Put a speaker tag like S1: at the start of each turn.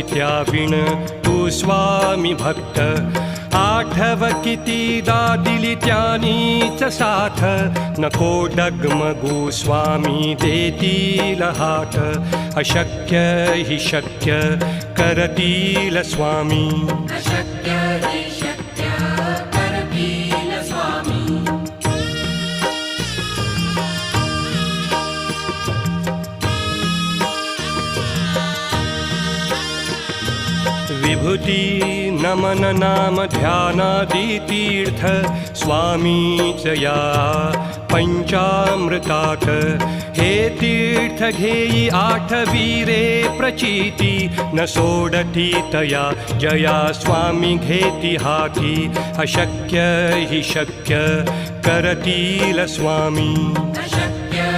S1: त्याविण तू स्वामी भक्त आठव कितीदा दिली त्यानीच साथ नको डगमगू स्वामी देतील हात अशक्य हि शक्य करतील स्वामी
S2: अशक्य हि शक्य करतील स्वामी
S1: विभूती नमन नाम ध्यानादि तीर्थ स्वामीच या पंचामृतात हे तीर्थ घेई आठवीरे प्रचिती न सोडती तया जया स्वामी घेती हाती अशक्य हि शक्य करतील स्वामी
S2: अशक्य